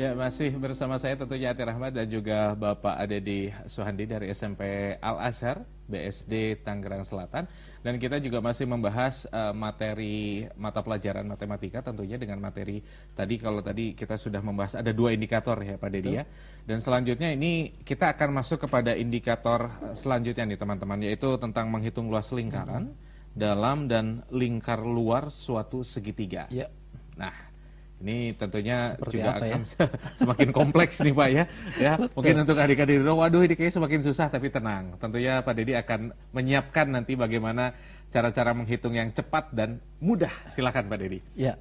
Ya, masih bersama saya tentunya Ati Rahmat dan juga Bapak Adedi Suhandi dari SMP Al-Azhar, BSD Tangerang Selatan. Dan kita juga masih membahas materi mata pelajaran matematika tentunya dengan materi tadi, kalau tadi kita sudah membahas ada 2 indikator ya Pak Dedi ya. Dan selanjutnya ini kita akan masuk kepada indikator selanjutnya nih teman-teman, yaitu tentang menghitung luas lingkaran dalam dan lingkar luar suatu segitiga. Ya. Nah, ini tentunya Seperti juga apa akan ya? semakin kompleks nih Pak ya. Ya, Betul. mungkin untuk adik-adik di rumah, waduh ini kayaknya semakin susah, tapi tenang. Tentunya Pak Dedi akan menyiapkan nanti bagaimana cara-cara menghitung yang cepat dan mudah. Silakan Pak Dedi. Ya,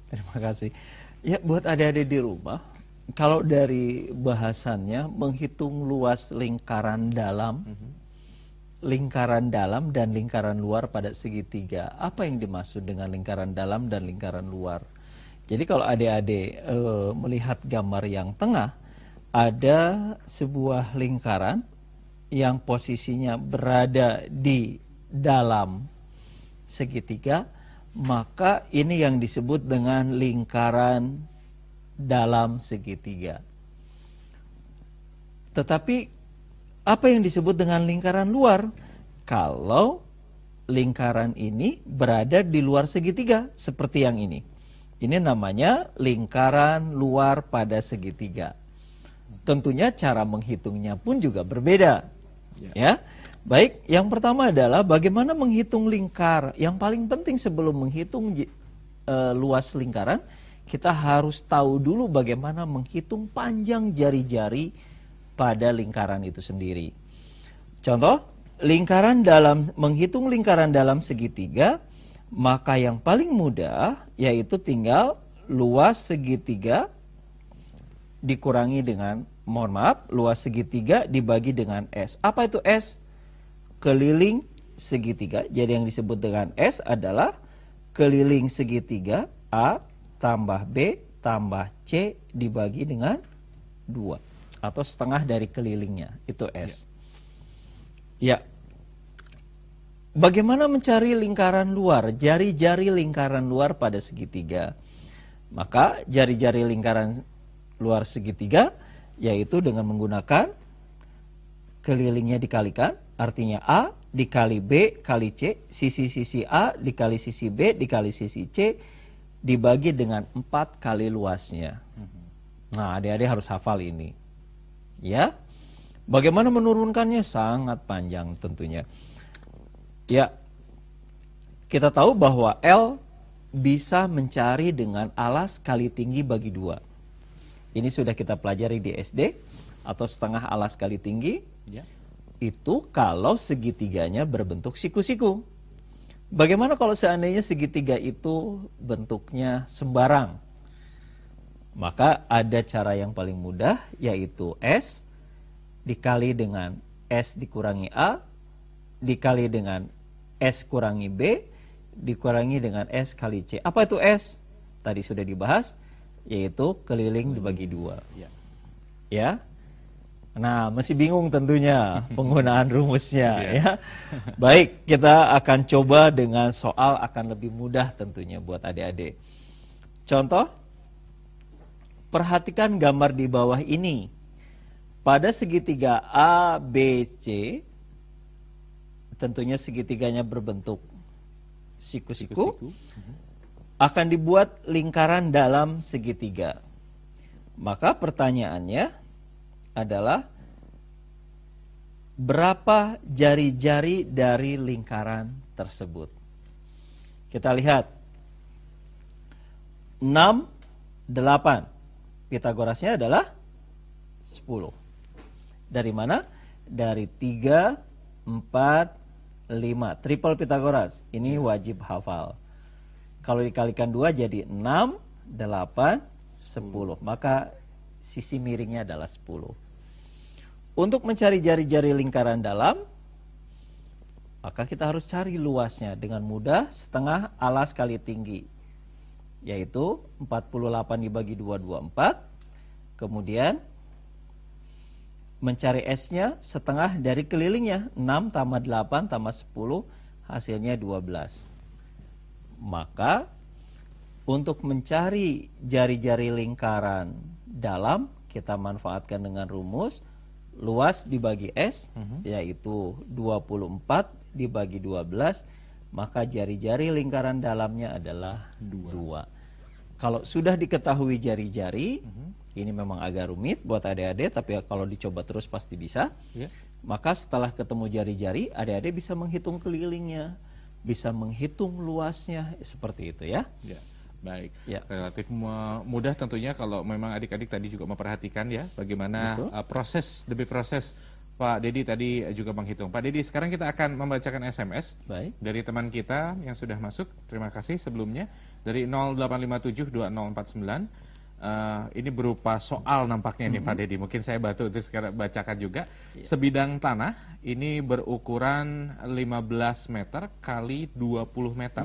terima kasih. Ya, buat adik-adik di rumah, kalau dari bahasannya menghitung luas lingkaran dalam, dan lingkaran luar pada segitiga. Apa yang dimaksud dengan lingkaran dalam dan lingkaran luar? Jadi kalau adik-adik melihat gambar yang tengah, ada sebuah lingkaran yang posisinya berada di dalam segitiga, maka ini yang disebut dengan lingkaran dalam segitiga. Tetapi apa yang disebut dengan lingkaran luar? Kalau lingkaran ini berada di luar segitiga, seperti yang ini. Ini namanya lingkaran luar pada segitiga. Tentunya cara menghitungnya pun juga berbeda. Ya. Baik, yang pertama adalah bagaimana menghitung lingkar. Yang paling penting sebelum menghitung luas lingkaran, kita harus tahu dulu bagaimana menghitung panjang jari-jari pada lingkaran itu sendiri. Contoh, menghitung lingkaran dalam segitiga, maka yang paling mudah yaitu tinggal luas segitiga dikurangi dengan, luas segitiga dibagi dengan S. Apa itu S? Keliling segitiga. Jadi yang disebut dengan S adalah keliling segitiga A tambah B tambah C dibagi dengan 2. Atau setengah dari kelilingnya, itu S. Ya. Bagaimana mencari lingkaran luar, jari-jari lingkaran luar pada segitiga? Maka jari-jari lingkaran luar segitiga yaitu dengan menggunakan kelilingnya dikalikan, artinya A dikali B kali C, sisi-sisi A dikali sisi B dikali sisi C dibagi dengan 4 kali luasnya. Nah, adik-adik harus hafal ini. Ya. Bagaimana menurunkannya? Sangat panjang tentunya. Ya, kita tahu bahwa L bisa mencari dengan alas kali tinggi bagi 2. Ini sudah kita pelajari di SD, atau setengah alas kali tinggi. Ya. Itu kalau segitiganya berbentuk siku-siku. Bagaimana kalau seandainya segitiga itu bentuknya sembarang? Maka ada cara yang paling mudah, yaitu S dikali dengan S dikurangi A dikali dengan S kurangi B dikurangi dengan S kali C. Apa itu S? Tadi sudah dibahas, yaitu keliling dibagi 2. Ya. Nah, masih bingung tentunya penggunaan rumusnya ya. Baik, kita akan coba dengan soal akan lebih mudah tentunya buat adik-adik. Contoh, perhatikan gambar di bawah ini. Pada segitiga A, B, C, tentunya segitiganya berbentuk siku-siku, akan dibuat lingkaran dalam segitiga. Maka pertanyaannya adalah berapa jari-jari dari lingkaran tersebut? Kita lihat 6, 8. Pitagorasnya adalah 10. Dari mana? Dari 3, 4, 5. Triple Pitagoras. Ini wajib hafal. Kalau dikalikan 2 jadi 6, 8, 10. Maka sisi miringnya adalah 10. Untuk mencari jari-jari lingkaran dalam, maka kita harus cari luasnya dengan mudah, setengah alas kali tinggi, yaitu 48 dibagi 2, 24. Kemudian mencari S-nya setengah dari kelilingnya, 6 tambah 8 tambah 10, hasilnya 12. Maka Untuk mencari jari-jari lingkaran dalam, kita manfaatkan dengan rumus luas dibagi S, yaitu 24 dibagi 12, maka jari-jari lingkaran dalamnya adalah 2. Kalau sudah diketahui jari-jari, ini memang agak rumit buat adik-adik, tapi kalau dicoba terus pasti bisa. Maka setelah ketemu jari-jari, adik-adik bisa menghitung kelilingnya, bisa menghitung luasnya, seperti itu ya. Baik, relatif mudah tentunya kalau memang adik-adik tadi juga memperhatikan ya bagaimana proses demi proses Pak Dedi tadi juga menghitung. Pak Dedi, sekarang kita akan membacakan SMS dari teman kita yang sudah masuk. Terima kasih sebelumnya dari 08572049. Ini berupa soal nampaknya nih Pak Dedi. Mungkin saya bantu untuk sekarang bacakan juga. Sebidang tanah ini berukuran 15 meter kali 20 meter.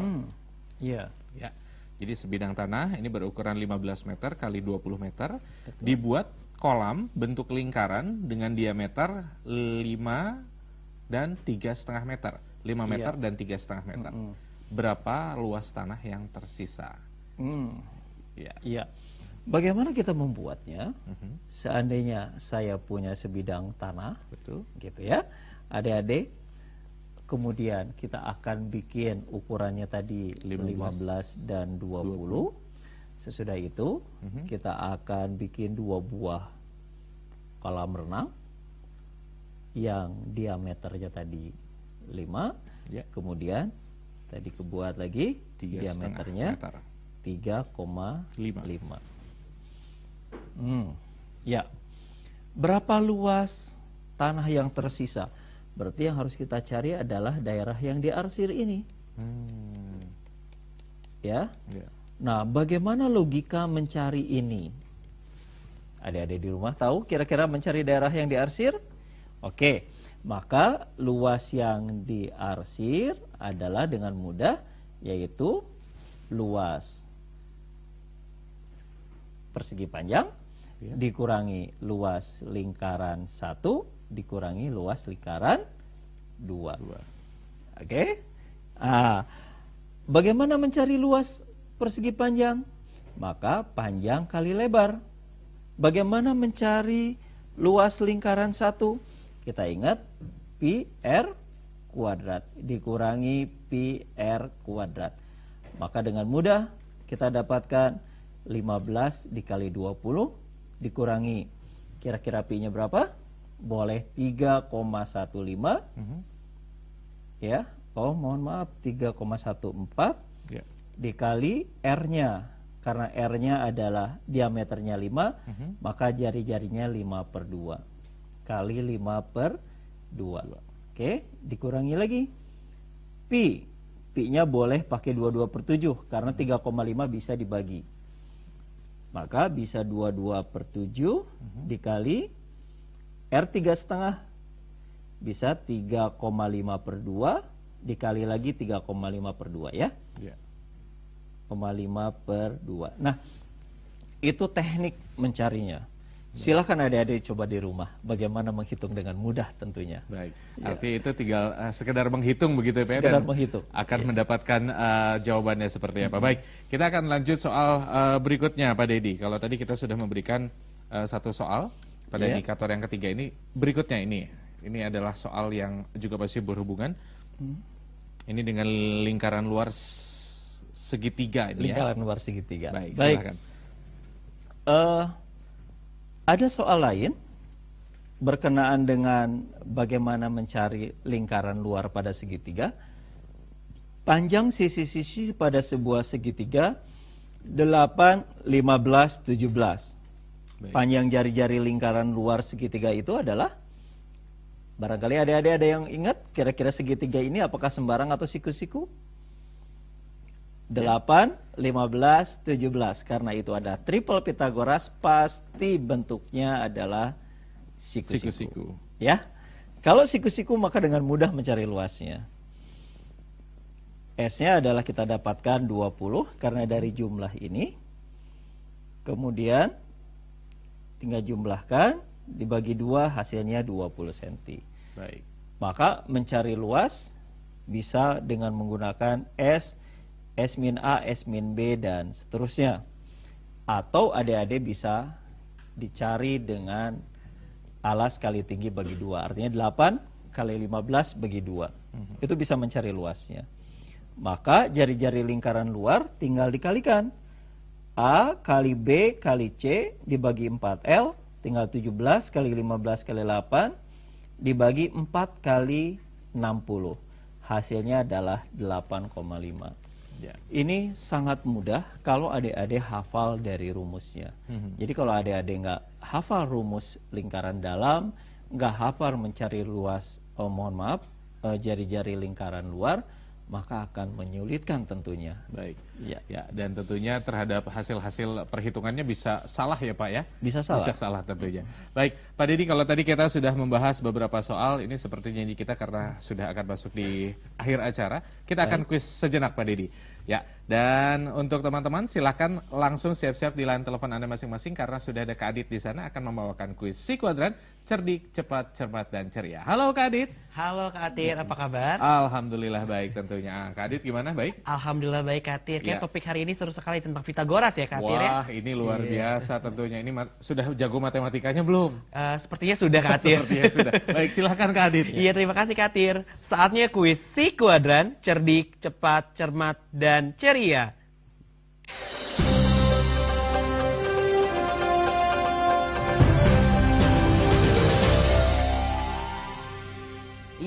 Ya. Jadi sebidang tanah ini berukuran 15 meter kali 20 meter. Dibuat kolam bentuk lingkaran dengan diameter 5 dan 3,5 meter. 5 meter dan 3,5 meter. Berapa luas tanah yang tersisa? Bagaimana kita membuatnya? Seandainya saya punya sebidang tanah, gitu ya, adik-adik, kemudian kita akan bikin ukurannya tadi 15 dan 20. Sesudah itu kita akan bikin 2 buah kolam renang yang diameternya tadi 5. Kemudian tadi kebuat lagi diameternya 3,5. Berapa luas tanah yang tersisa? Berarti yang harus kita cari adalah daerah yang diarsir ini. Nah, bagaimana logika mencari ini? Adik-adik di rumah tahu kira-kira mencari daerah yang diarsir? Oke, maka luas yang diarsir adalah dengan mudah, yaitu luas persegi panjang dikurangi luas lingkaran 1 dikurangi luas lingkaran 2. Oke? Bagaimana mencari luas persegi panjang? Maka panjang kali lebar. Bagaimana mencari luas lingkaran 1? Kita ingat pi r kuadrat dikurangi pi r kuadrat. Maka dengan mudah kita dapatkan 15 dikali 20 dikurangi, kira-kira pi-nya berapa? Boleh 3,15 ya. Oh, mohon maaf, 3,14 dikali R-nya. Karena R-nya adalah diameternya 5, maka jari-jarinya 5/2 kali 5/2. Oke, dikurangi lagi pi-nya boleh pakai 22/7 karena 3,5 bisa dibagi. Maka bisa 22/7 dikali R 3,5 bisa 3,5/2 dikali lagi 3,5/2 ya. 5/2. Nah, itu teknik mencarinya. Silakan adik-adik coba di rumah bagaimana menghitung dengan mudah tentunya. Baik. Artinya itu tinggal sekedar menghitung begitu ya, sekedar dan menghitung. Akan mendapatkan jawabannya seperti apa. Baik, kita akan lanjut soal berikutnya Pak Dedi. Kalau tadi kita sudah memberikan satu soal pada indikator yang ketiga, ini berikutnya ini adalah soal yang juga pasti berhubungan. Ini dengan lingkaran luar segitiga ini. Lingkaran luar segitiga. Baik, silakan. Ada soal lain berkenaan dengan bagaimana mencari lingkaran luar pada segitiga. Panjang sisi-sisi pada sebuah segitiga 8, 15, 17. Panjang jari-jari lingkaran luar segitiga itu adalah, barangkali adik-adik ada yang ingat kira-kira segitiga ini apakah sembarang atau siku-siku? 8, 15, 17. Karena itu ada triple Pitagoras, pasti bentuknya adalah siku-siku. Ya. Kalau siku-siku maka dengan mudah mencari luasnya. S-nya adalah kita dapatkan 20 karena dari jumlah ini. Kemudian tinggal jumlahkan, dibagi 2 hasilnya 20 cm. Baik. Maka mencari luas bisa dengan menggunakan S S min A, S min B, dan seterusnya. Atau adik-adik bisa dicari dengan alas kali tinggi bagi 2. Artinya 8 kali 15 bagi 2. Itu bisa mencari luasnya. Maka jari-jari lingkaran luar tinggal dikalikan. A kali B kali C dibagi 4L, tinggal 17 kali 15 kali 8 dibagi 4 kali 60. Hasilnya adalah 8,5. Ya. Ini sangat mudah kalau adik-adik hafal dari rumusnya. Jadi kalau adik-adik nggak hafal rumus lingkaran dalam, nggak hafal mencari luas, jari-jari lingkaran luar, maka akan menyulitkan tentunya. Baik. Ya, dan tentunya terhadap hasil-hasil perhitungannya bisa salah ya Pak ya? Bisa salah. Bisa salah tentunya. Baik, Pak Dedi, kalau tadi kita sudah membahas beberapa soal, ini seperti janji kita karena sudah akan masuk di akhir acara, kita akan kuis sejenak Pak Dedi. Ya, dan untuk teman-teman silakan langsung siap-siap di line telepon Anda masing-masing karena sudah ada Kak Adit di sana akan membawakan kuis Si Kuadran, cerdik, cepat, cermat, dan ceria. Halo Kak Adit. Halo Kak Atir, apa kabar? Alhamdulillah baik tentunya. Kak Adit gimana, baik? Alhamdulillah baik Kak Atir. Kayak Ya. topik hari ini seru sekali tentang Pitagoras ya Kak Atir ya? Wah, ini luar biasa tentunya. Ini sudah jago matematikanya belum? Sepertinya sudah Kak Atir. Sepertinya sudah. Baik, silakan Kak Adit. Iya, terima kasih Kak Atir. Saatnya kuis Si Kuadran, cerdik, cepat, cermat, dan ceria.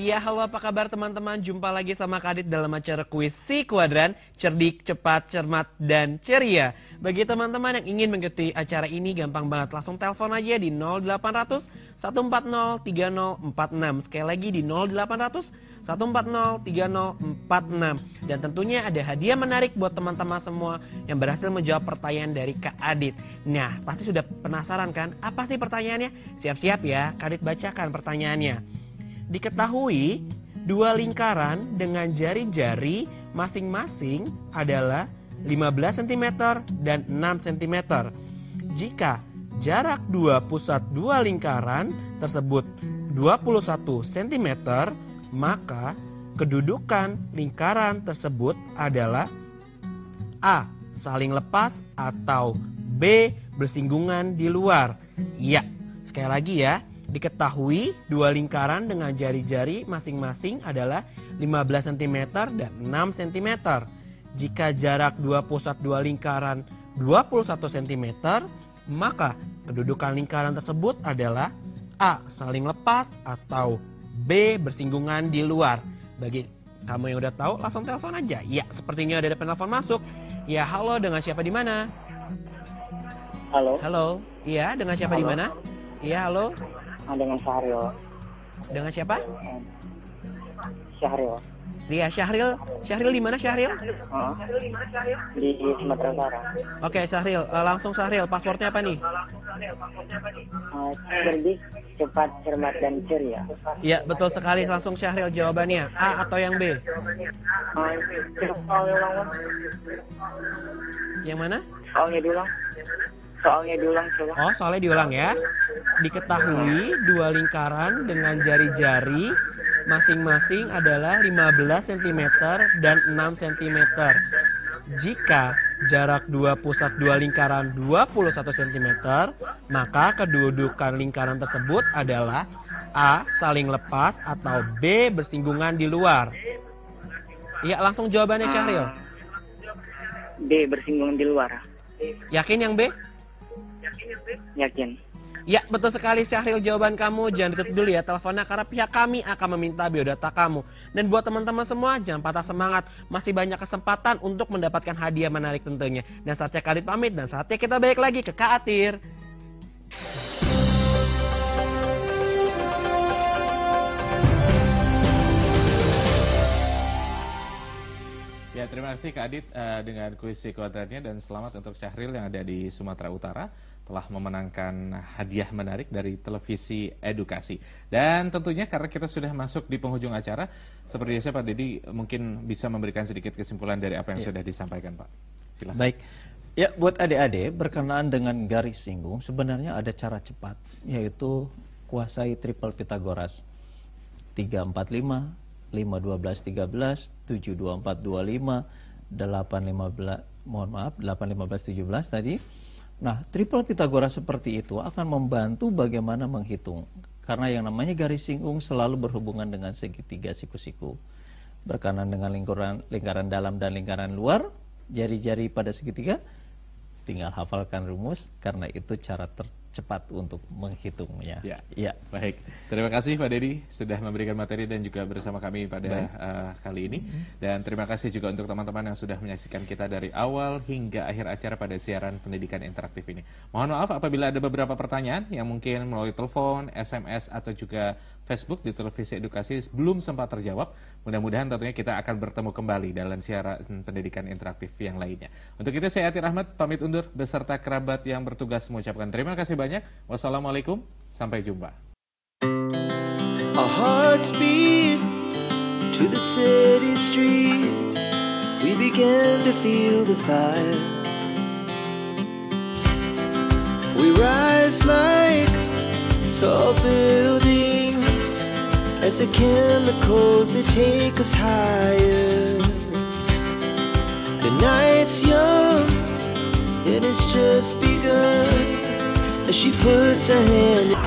Iya, halo apa kabar teman-teman? Jumpa lagi sama Kak Adit dalam acara kuis Si Kuadran, cerdik, cepat, cermat, dan ceria. Bagi teman-teman yang ingin mengikuti acara ini, gampang banget. Langsung telepon aja di 0800 140 3046. Sekali lagi di 0800 140 3046. Dan tentunya ada hadiah menarik buat teman-teman semua yang berhasil menjawab pertanyaan dari Kak Adit. Nah, pasti sudah penasaran kan? Apa sih pertanyaannya? Siap-siap ya, Kak Adit bacakan pertanyaannya. Diketahui dua lingkaran dengan jari-jari masing-masing adalah 15 cm dan 6 cm. Jika jarak dua pusat dua lingkaran tersebut 21 cm, maka kedudukan lingkaran tersebut adalah A. Saling lepas atau B. Bersinggungan di luar. Ya, sekali lagi ya. Diketahui dua lingkaran dengan jari-jari masing-masing adalah 15 cm dan 6 cm. Jika jarak dua pusat dua lingkaran 21 cm, maka kedudukan lingkaran tersebut adalah A. Saling lepas atau B. Bersinggungan di luar. Bagi kamu yang udah tahu, langsung telepon aja. Ya, sepertinya ada penelpon masuk. Ya, halo, dengan siapa di mana? Halo. Halo. Iya, dengan siapa di mana? Iya, halo. Dengan Syahril. Dengan siapa? Syahril. Iya, Syahril. Syahril di mana Syahril? Di Sumatera Utara. Oke, Syahril. Langsung Syahril. Passwordnya apa nih? Cerdik, cepat, cermat, dan ceria. Iya, betul sekali. Langsung Syahril jawabannya. A atau yang B? Soalnya ulang, Yang mana? Soalnya diulang coba. Oh, soalnya diulang ya. Diketahui dua lingkaran dengan jari-jari masing-masing adalah 15 cm dan 6 cm. Jika jarak dua pusat dua lingkaran 21 cm, maka kedudukan lingkaran tersebut adalah A. Saling lepas atau B. Bersinggungan di luar. Iya, langsung jawabannya Syahril. B. Bersinggungan di luar. Yakin yang B? Yakin. Ya, betul sekali Syahril, jawaban kamu. Jangan ditutup dulu ya teleponnya karena pihak kami akan meminta biodata kamu. Dan buat teman-teman semua, jangan patah semangat. Masih banyak kesempatan untuk mendapatkan hadiah menarik tentunya. Dan saatnya Kak Adit pamit dan saatnya kita balik lagi ke Kak Atir. Ya, terima kasih Kak Adit dengan kuis Si Kuadrannya dan selamat untuk Syahril yang ada di Sumatera Utara telah memenangkan hadiah menarik dari televisi edukasi. Dan tentunya karena kita sudah masuk di penghujung acara, seperti biasa Pak Dedi mungkin bisa memberikan sedikit kesimpulan dari apa yang sudah disampaikan Pak. Silakan. Baik. Ya, buat adik-adik berkenaan dengan garis singgung sebenarnya ada cara cepat, yaitu kuasai triple Pitagoras. 3, 4, 5, 5, 12, 13, 7, 2, 4, 25, 8, 15, 17 tadi. Nah, triple Pythagoras seperti itu akan membantu bagaimana menghitung. Karena yang namanya garis singgung selalu berhubungan dengan segitiga siku-siku. Berkanan dengan lingkaran dalam dan lingkaran luar, jari-jari pada segitiga, tinggal hafalkan rumus, karena itu cara tercepat untuk menghitungnya. Ya. Baik. Terima kasih Pak Dedi sudah memberikan materi dan juga bersama kami pada kali ini. Dan terima kasih juga untuk teman-teman yang sudah menyaksikan kita dari awal hingga akhir acara pada siaran pendidikan interaktif ini. Mohon maaf apabila ada beberapa pertanyaan yang mungkin melalui telepon, SMS atau juga Facebook di Televisi Edukasi belum sempat terjawab. Mudah-mudahan tentunya kita akan bertemu kembali dalam siaran pendidikan interaktif yang lainnya. Untuk itu saya Atir Ahmad pamit undur beserta kerabat yang bertugas mengucapkan terima kasih banyak. Wassalamualaikum, sampai jumpa. Our hearts beat to the city streets. We began to feel the fire. We rise like tall buildings as the chemicals they take us higher. The night's young, it has just begun as she puts her hand